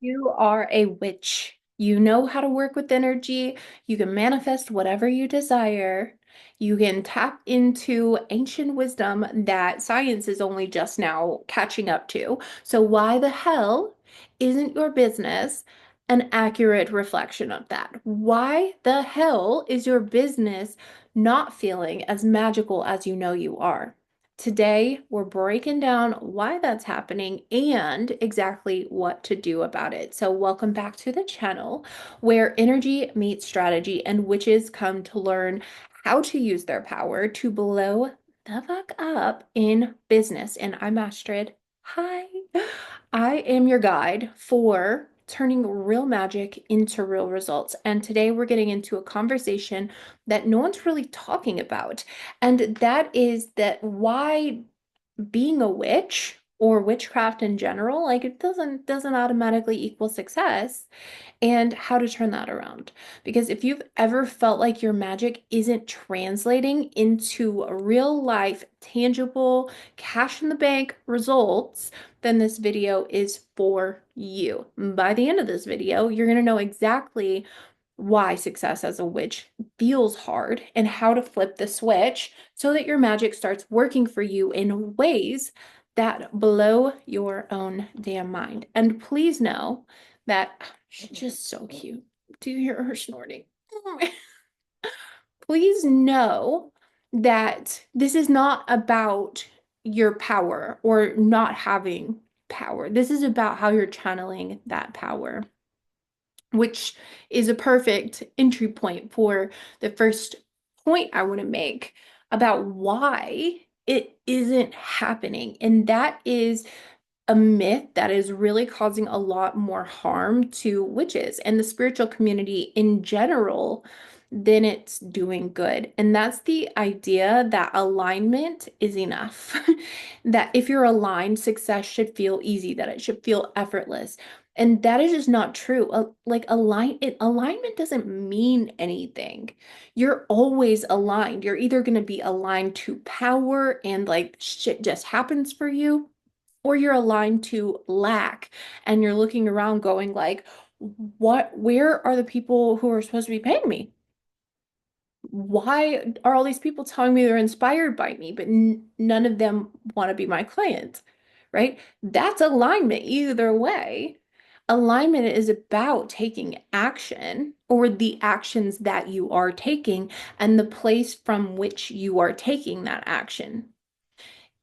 You are a witch. You know how to work with energy. You can manifest whatever you desire. You can tap into ancient wisdom that science is only just now catching up to. So, why the hell isn't your business an accurate reflection of that? Why the hell is your business not feeling as magical as you know you are? Today, we're breaking down why that's happening and exactly what to do about it. So, welcome back to the channel where energy meets strategy and witches come to learn how to use their power to blow the fuck up in business. And I'm Astrid. Hi. I am your guide for turning real magic into real results. And today we're getting into a conversation that no one's really talking about. And that is that why being a witch or witchcraft in general, like it doesn't automatically equal success and how to turn that around. Because if you've ever felt like your magic isn't translating into real life, tangible, cash in the bank results, then this video is for you. By the end of this video, you're going to know exactly why success as a witch feels hard and how to flip the switch so that your magic starts working for you in ways that blow your own damn mind. And please know that she's just so cute. Do you hear her snorting? Please know that this is not about your power or not having power. This is about how you're channeling that power, which is a perfect entry point for the first point I want to make about why it isn't happening. And that is a myth that is really causing a lot more harm to witches and the spiritual community in general than it's doing good. And that's the idea that alignment is enough. That if you're aligned, success should feel easy, that it should feel effortless. And that is just not true. Alignment doesn't mean anything. You're always aligned. You're either going to be aligned to power and like shit just happens for you, or you're aligned to lack and you're looking around going like, where are the people who are supposed to be paying me? Why are all these people telling me they're inspired by me, but none of them want to be my client, right? That's alignment either way. Alignment is about taking action or the actions that you are taking and the place from which you are taking that action.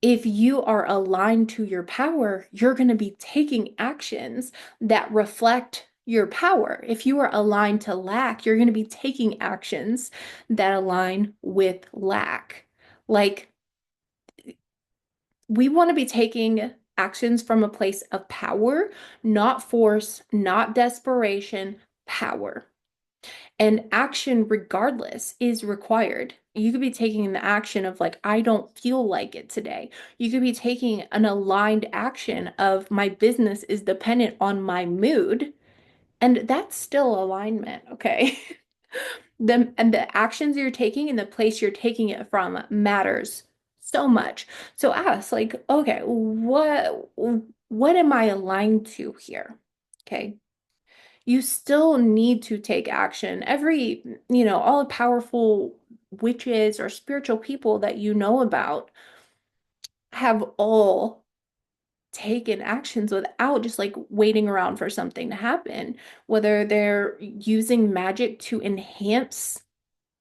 If you are aligned to your power, you're going to be taking actions that reflect your power. If you are aligned to lack, you're going to be taking actions that align with lack. Like, we want to be taking actions from a place of power, not force, not desperation, power. And action, regardless, is required. You could be taking the action of, like, I don't feel like it today. You could be taking an aligned action of, my business is dependent on my mood. And that's still alignment, okay? And the actions you're taking and the place you're taking it from matters so much. So ask, like, okay, what am I aligned to here? Okay, you still need to take action. All the powerful witches or spiritual people that you know about have all taken actions without just like waiting around for something to happen, whether they're using magic to enhance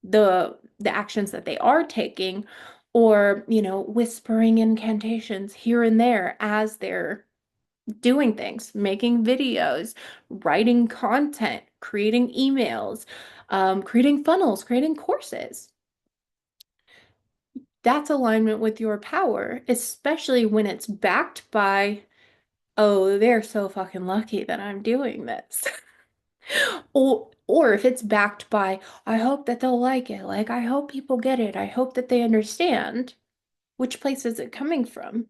the actions that they are taking, or, whispering incantations here and there as they're doing things, making videos, writing content, creating emails, creating funnels, creating courses. That's alignment with your power, especially when it's backed by, oh, they're so fucking lucky that I'm doing this. Or if it's backed by, I hope that they'll like it. Like, I hope people get it. I hope that they understand. Which place is it coming from?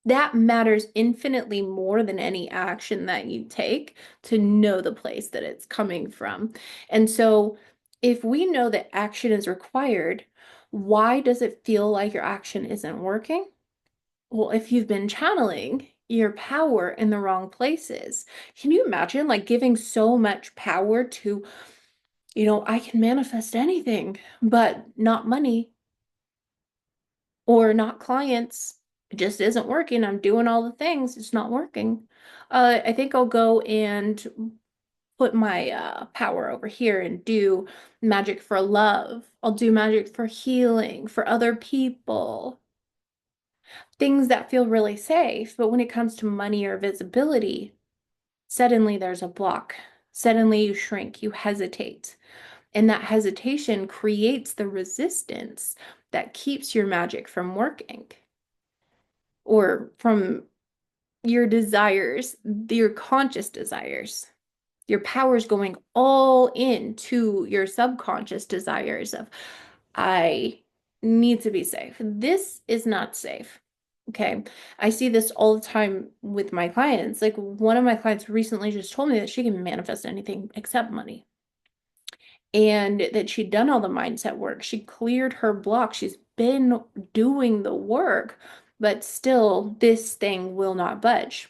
That matters infinitely more than any action that you take to know the place that it's coming from. And so, if we know that action is required, why does it feel like your action isn't working? Well, if you've been channeling, your power in the wrong places. Can you imagine like giving so much power to, I can manifest anything, but not money or not clients. It just isn't working. I'm doing all the things, it's not working. I think I'll go and put my power over here and do magic for love. I'll do magic for healing, for other people, things that feel really safe. But when it comes to money or visibility, suddenly there's a block. Suddenly you shrink, you hesitate. And that hesitation creates the resistance that keeps your magic from working or from your desires, your conscious desires. Your power is going all into your subconscious desires of, I need to be safe. This is not safe. Okay. I see this all the time with my clients. Like one of my clients recently just told me that she can manifest anything except money and that she'd done all the mindset work. She cleared her block. She's been doing the work, but still, this thing will not budge.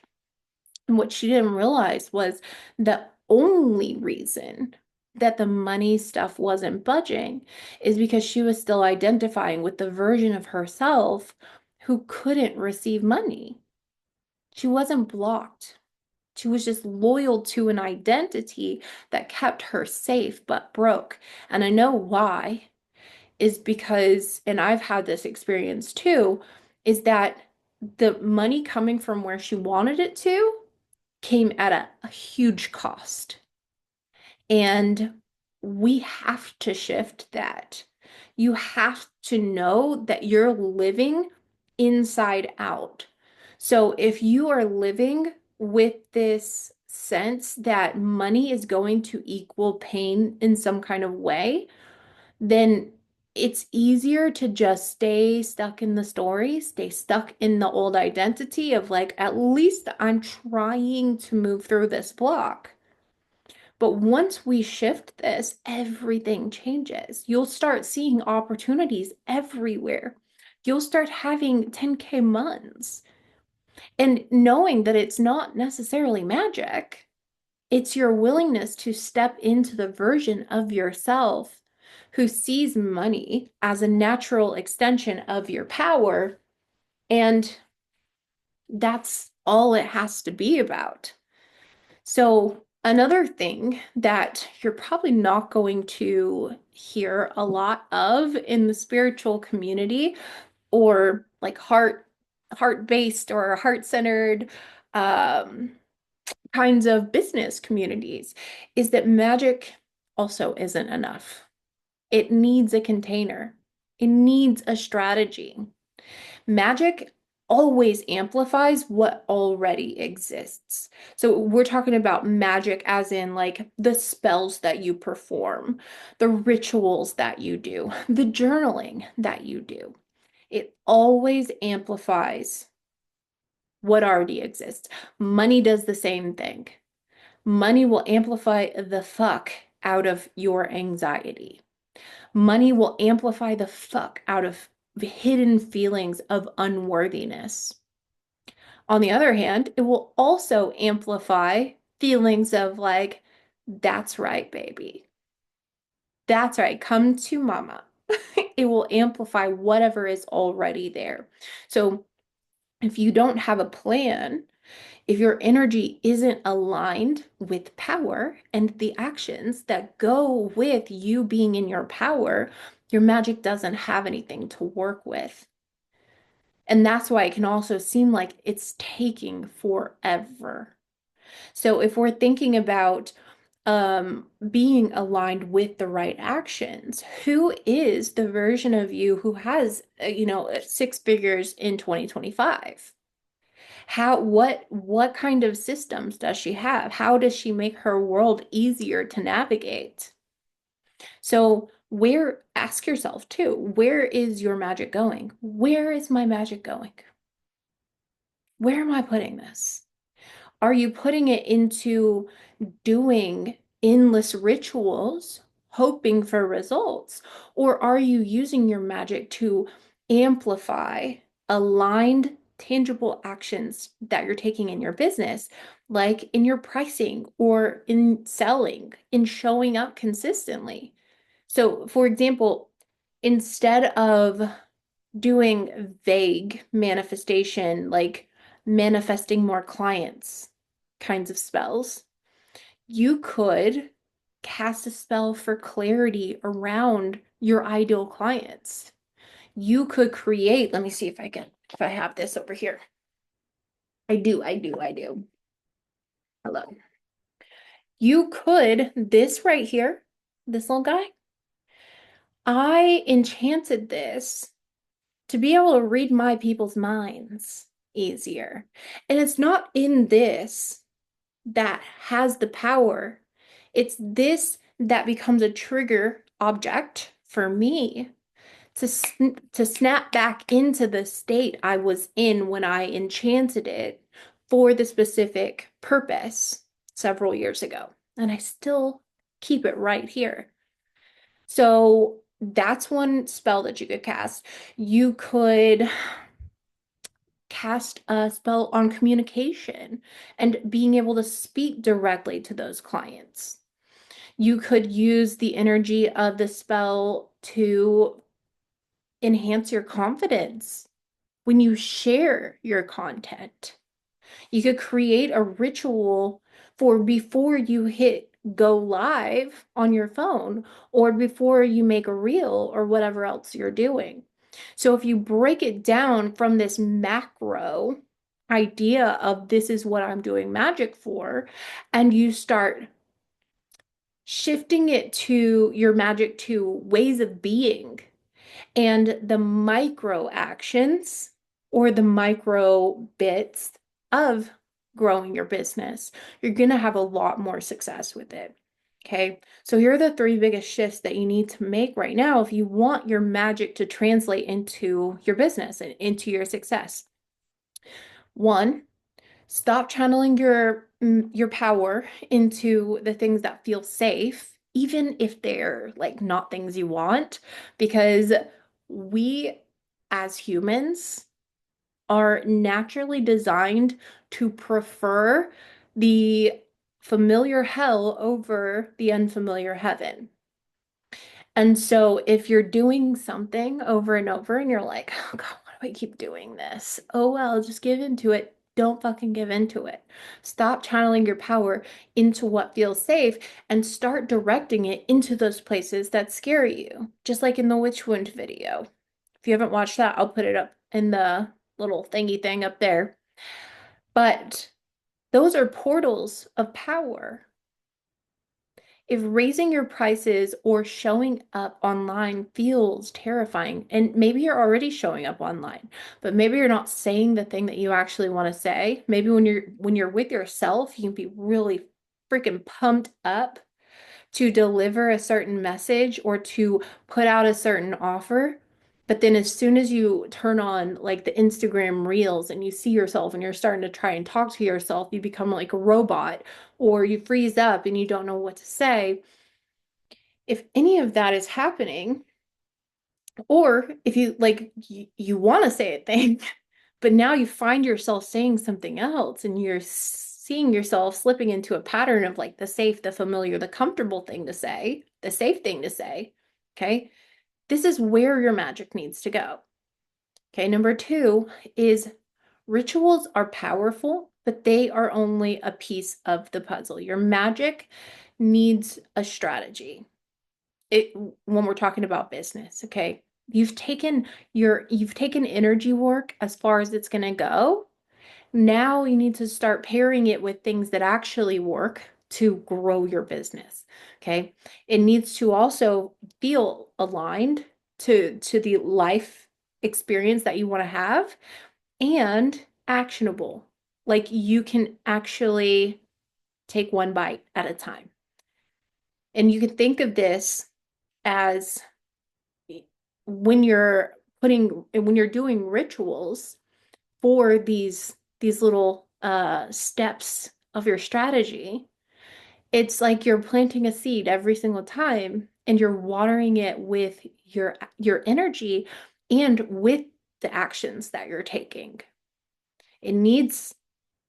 And what she didn't realize was the only reason that the money stuff wasn't budging is because she was still identifying with the version of herself who couldn't receive money. She wasn't blocked. She was just loyal to an identity that kept her safe but broke. And I know why is because, and I've had this experience too, is that the money coming from where she wanted it to came at a huge cost. And we have to shift that. You have to know that you're living inside out. So if you are living with this sense that money is going to equal pain in some kind of way, then it's easier to just stay stuck in the story, stay stuck in the old identity of like, at least I'm trying to move through this block. But once we shift this, everything changes. You'll start seeing opportunities everywhere. You'll start having 10K months and knowing that it's not necessarily magic. It's your willingness to step into the version of yourself who sees money as a natural extension of your power. And that's all it has to be about. So, another thing that you're probably not going to hear a lot of in the spiritual community or like heart-based or heart-centered um, kinds of business communities is that magic also isn't enough. It needs a container. It needs a strategy. Magic always amplifies what already exists. So we're talking about magic as in like the spells that you perform, the rituals that you do, the journaling that you do. It always amplifies what already exists. Money does the same thing. Money will amplify the fuck out of your anxiety. Money will amplify the fuck out of hidden feelings of unworthiness. On the other hand, it will also amplify feelings of like, that's right, baby. That's right. Come to mama. It will amplify whatever is already there. So if you don't have a plan, if your energy isn't aligned with power and the actions that go with you being in your power, your magic doesn't have anything to work with. And that's why it can also seem like it's taking forever. So if we're thinking about being aligned with the right actions, who is the version of you who has, six figures in 2025? What kind of systems does she have? How does she make her world easier to navigate? So ask yourself too, where is your magic going? Where is my magic going? Where am I putting this? Are you putting it into doing endless rituals, hoping for results? Or are you using your magic to amplify aligned tangible actions that you're taking in your business, like in your pricing or in selling, in showing up consistently. So, for example, instead of doing vague manifestation, like manifesting more clients kinds of spells, you could cast a spell for clarity around your ideal clients. You could create, let me see if I have this over here. I do. Hello. You could, this right here, this little guy, I enchanted this to be able to read my people's minds easier. And it's not in this that has the power. It's this that becomes a trigger object for me to snap back into the state I was in when I enchanted it for the specific purpose several years ago. And I still keep it right here. So that's one spell that you could cast. You could cast a spell on communication and being able to speak directly to those clients. You could use the energy of the spell to enhance your confidence when you share your content. You could create a ritual for before you hit go live on your phone or before you make a reel or whatever else you're doing. So if you break it down from this macro idea of this is what I'm doing magic for, and you start shifting it to your magic to ways of being and the micro actions or the micro bits of growing your business, you're going to have a lot more success with it. Okay. So here are the three biggest shifts that you need to make right now if you want your magic to translate into your business and into your success. One, stop channeling your power into the things that feel safe, even if they're like not things you want, because we as humans are naturally designed to prefer the familiar hell over the unfamiliar heaven. And so if you're doing something over and over and you're like, oh God, why do I keep doing this? Oh, well, just give into it. Don't fucking give into it. Stop channeling your power into what feels safe and start directing it into those places that scare you. Just like in the witch wound video. If you haven't watched that, I'll put it up in the little thingy thing up there. But those are portals of power. If raising your prices or showing up online feels terrifying, and maybe you're already showing up online, but maybe you're not saying the thing that you actually want to say. Maybe when you're with yourself, you can be really freaking pumped up to deliver a certain message or to put out a certain offer. But then as soon as you turn on like the Instagram reels and you see yourself and you're starting to try and talk to yourself, you become like a robot or you freeze up and you don't know what to say. If any of that is happening, or if you like you want to say a thing, but now you find yourself saying something else and you're seeing yourself slipping into a pattern of like the safe, the familiar, the comfortable thing to say, the safe thing to say. Okay. This is where your magic needs to go. Okay. Number two is rituals are powerful, but they are only a piece of the puzzle. Your magic needs a strategy. When we're talking about business, okay? You've taken energy work as far as it's going to go. Now you need to start pairing it with things that actually work to grow your business. Okay. It needs to also feel aligned to the life experience that you want to have and actionable. Like you can actually take one bite at a time. And you can think of this as when you're doing rituals for these little steps of your strategy, it's like you're planting a seed every single time and you're watering it with your energy and with the actions that you're taking. It needs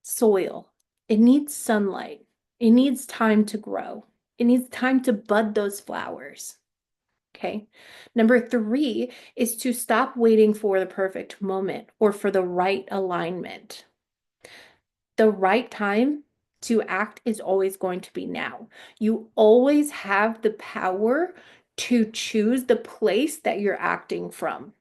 soil. It needs sunlight. It needs time to grow. It needs time to bud those flowers. Okay. Number three is to stop waiting for the perfect moment or for the right alignment. The right time to act is always going to be now. You always have the power to choose the place that you're acting from.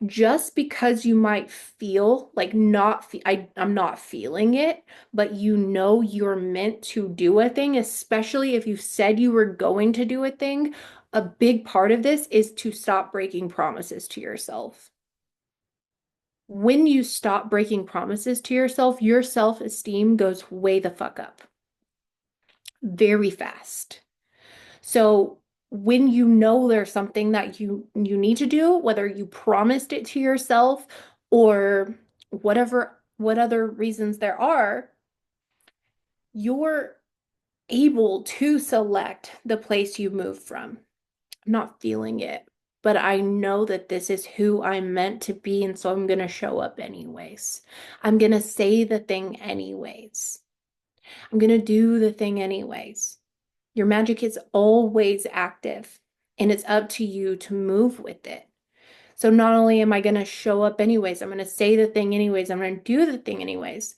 Just because you might feel like I'm not feeling it, but you know you're meant to do a thing, especially if you said you were going to do a thing, a big part of this is to stop breaking promises to yourself. When you stop breaking promises to yourself, your self-esteem goes way the fuck up very fast. So when you know there's something that you need to do, whether you promised it to yourself or what other reasons there are, you're able to select the place you move from. I'm not feeling it, but I know that this is who I'm meant to be, and so I'm going to show up anyways. I'm going to say the thing anyways. I'm going to do the thing anyways. Your magic is always active, and it's up to you to move with it. So not only am I going to show up anyways, I'm going to say the thing anyways, I'm going to do the thing anyways.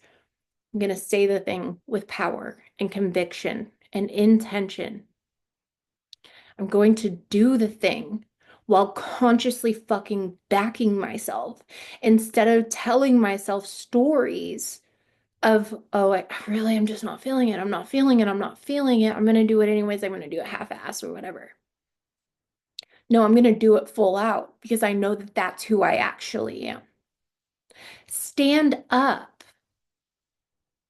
I'm going to say the thing with power and conviction and intention. I'm going to do the thing while consciously fucking backing myself instead of telling myself stories of, oh, I really am just not feeling it. I'm not feeling it. I'm not feeling it. I'm going to do it anyways. I'm going to do it half-ass or whatever. No, I'm going to do it full out because I know that that's who I actually am. Stand up.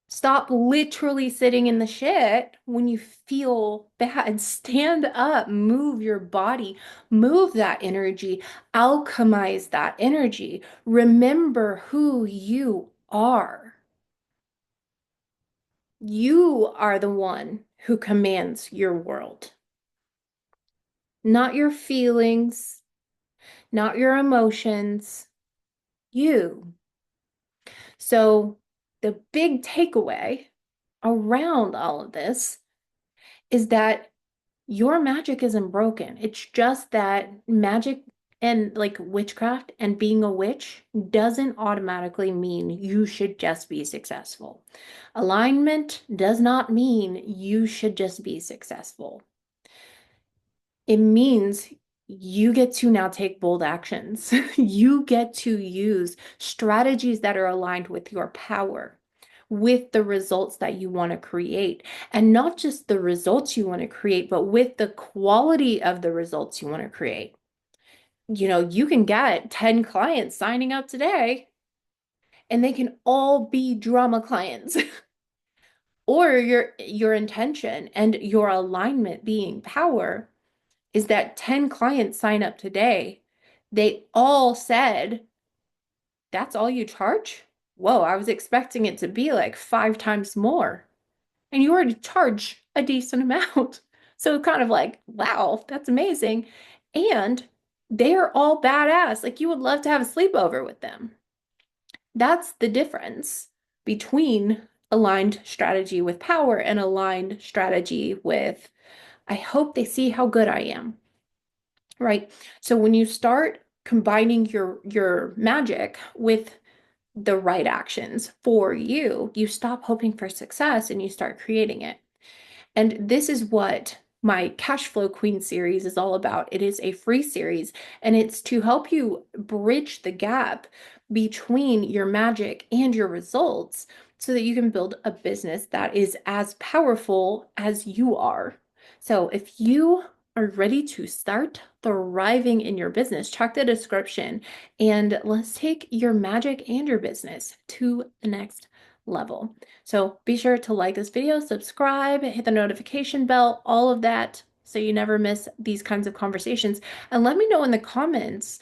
Stop literally sitting in the shit when you feel bad. Stand up, move your body, move that energy, alchemize that energy. Remember who you are. You are the one who commands your world, not your feelings, not your emotions, you. So, the big takeaway around all of this is that your magic isn't broken. It's just that magic and like witchcraft and being a witch doesn't automatically mean you should just be successful. Alignment does not mean you should just be successful. It means you get to now take bold actions. You get to use strategies that are aligned with your power, with the results that you want to create. And not just the results you want to create, but with the quality of the results you want to create. You know, you can get 10 clients signing up today, and they can all be drama clients. Or your intention and your alignment being power is that 10 clients sign up today. They all said, that's all you charge? Whoa, I was expecting it to be like 5 times more. And you already charge a decent amount. So kind of like, wow, that's amazing. And they're all badass. Like you would love to have a sleepover with them. That's the difference between aligned strategy with power and aligned strategy with, I hope they see how good I am. Right? So when you start combining your magic with the right actions for you, you stop hoping for success and you start creating it. And this is what my Cash Flow Queen series is all about. It is a free series, and it's to help you bridge the gap between your magic and your results so that you can build a business that is as powerful as you are. So if you are ready to start thriving in your business, check the description and let's take your magic and your business to the next level. So be sure to like this video, subscribe, hit the notification bell, all of that, so you never miss these kinds of conversations. And let me know in the comments,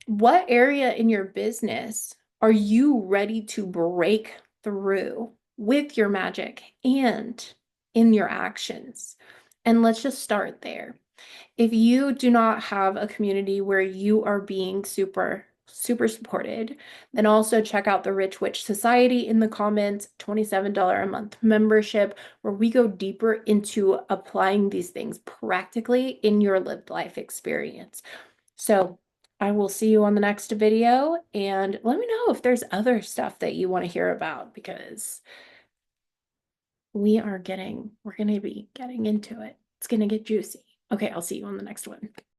what area in your business are you ready to break through with your magic and in your actions? And let's just start there. If you do not have a community where you are being super super supported. Then also check out the Rich Witch Society in the comments, $27 a month membership, where we go deeper into applying these things practically in your lived life experience. So I will see you on the next video, and let me know if there's other stuff that you want to hear about, because we're going to be getting into it. It's going to get juicy. Okay, I'll see you on the next one.